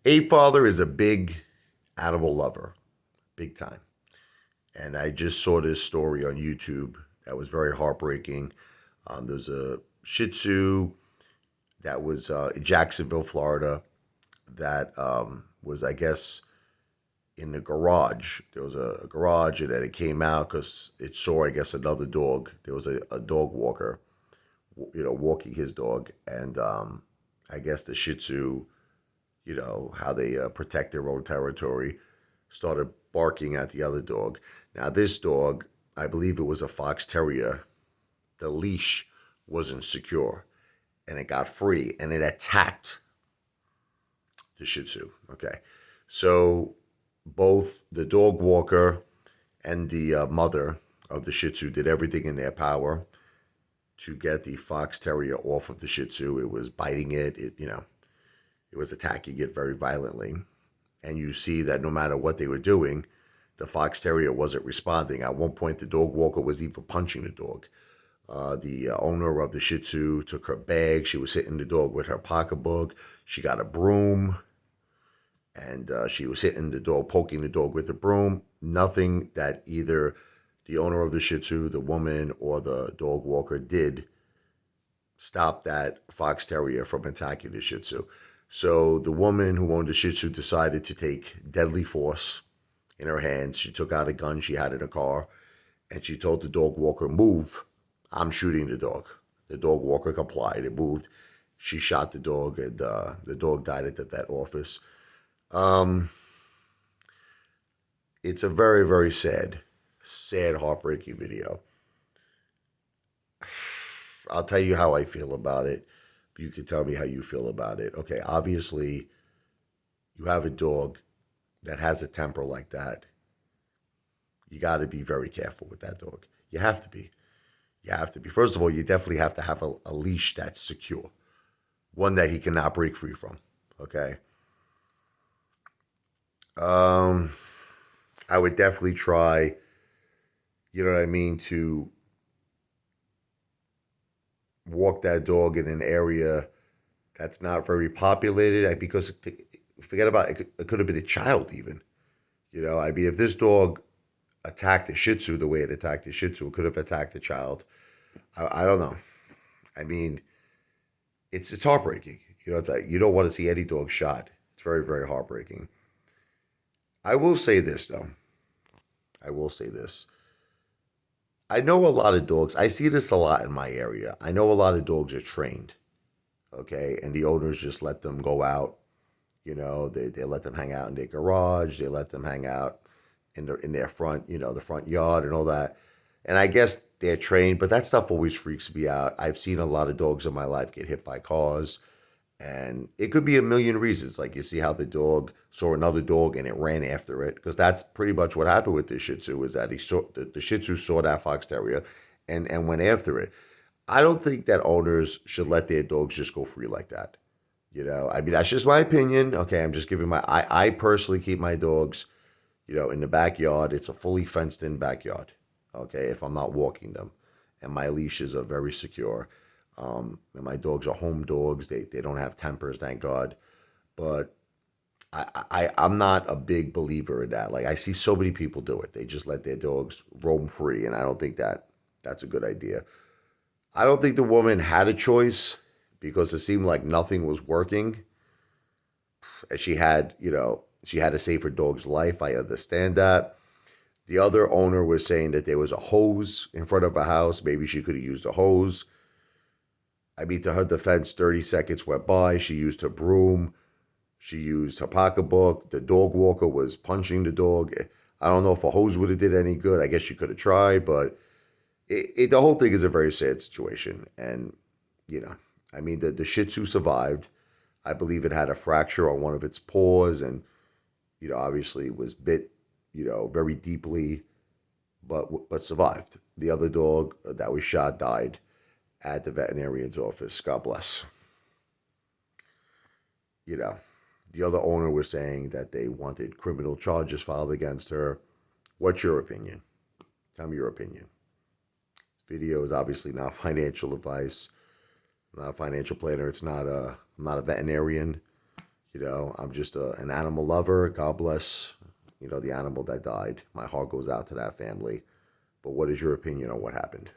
Apefather is a big animal lover, big time. And I just saw this story on YouTube that was very heartbreaking. There's a Shih Tzu that was in Jacksonville, Florida, that was, I guess, in the garage. There was a garage, and then it came out because it saw, I guess, another dog. There was a dog walker, walking his dog, and I guess the Shih Tzu, how they protect their own territory, started barking at the other dog. Now, this dog, I believe it was a fox terrier, the leash wasn't secure and it got free and it attacked the Shih Tzu. Okay. So both the dog walker and the mother of the Shih Tzu did everything in their power to get the fox terrier off of the Shih Tzu. It was biting it. It was attacking it very violently. And you see that no matter what they were doing, the fox terrier wasn't responding. At one point, the dog walker was even punching the dog. The owner of the Shih Tzu took her bag. She was hitting the dog with her pocketbook. She got a broom, and she was hitting the dog, poking the dog with the broom. Nothing that either the owner of the Shih Tzu, the woman, or the dog walker did stop that fox terrier from attacking the Shih Tzu. So the woman who owned the Shih Tzu decided to take deadly force in her hands. She took out a gun she had in her car, and she told the dog walker, "Move, I'm shooting the dog." The dog walker complied. It moved. She shot the dog, and the dog died at the vet office. Um, it's a very, very sad, heartbreaking video. I'll tell you how I feel about it. You can tell me how you feel about it. Okay, obviously, you have a dog that has a temper like that. You got to be very careful with that dog. You have to be. You have to be. First of all, you definitely have to have a leash that's secure, one that he cannot break free from. Okay. Um, I would definitely try, you know what I mean, to walk that dog in an area that's not very populated. Because forget about it, it could have been a child even. I mean, if this dog attacked the Shih Tzu the way it attacked the Shih Tzu, it could have attacked a child. I don't know. I mean, it's heartbreaking. It's like you don't want to see any dog shot. It's very, very heartbreaking. I will say this though. I will say this. I know a lot of dogs. I see this a lot in my area. I know a lot of dogs are trained, okay, and the owners just let them go out. They let them hang out in their garage. They let them hang out in their front, the front yard and all that. And I guess they're trained, but that stuff always freaks me out. I've seen a lot of dogs in my life get hit by cars, and it could be a million reasons. Like you see how the dog saw another dog and it ran after it, because that's pretty much what happened with the Shih Tzu. Is that he saw the Shih Tzu saw that fox terrier, and went after it. I don't think that owners should let their dogs just go free like that. I mean, that's just my opinion. Okay, I'm just giving I personally keep my dogs, in the backyard. It's a fully fenced in backyard. Okay, if I'm not walking them, and my leashes are very secure. And my dogs are home dogs. They don't have tempers, thank God. But I'm not a big believer in that. Like I see so many people do it. They just let their dogs roam free, and I don't think that's a good idea. I don't think the woman had a choice because it seemed like nothing was working. She had to save her dog's life. I understand that. The other owner was saying that there was a hose in front of her house. Maybe she could have used a hose. I mean, to her defense, 30 seconds went by. She used her broom. She used her pocketbook. The dog walker was punching the dog. I don't know if a hose would have did any good. I guess she could have tried, but the whole thing is a very sad situation. And, I mean, the Shih Tzu survived. I believe it had a fracture on one of its paws and, obviously was bit, very deeply, but survived. The other dog that was shot died at the veterinarian's office. God bless. You know, the other owner was saying that they wanted criminal charges filed against her. What's your opinion? Tell me your opinion. This video is obviously not financial advice. I'm not a financial planner. I'm not a veterinarian. I'm just an animal lover. God bless, the animal that died. My heart goes out to that family. But what is your opinion on what happened?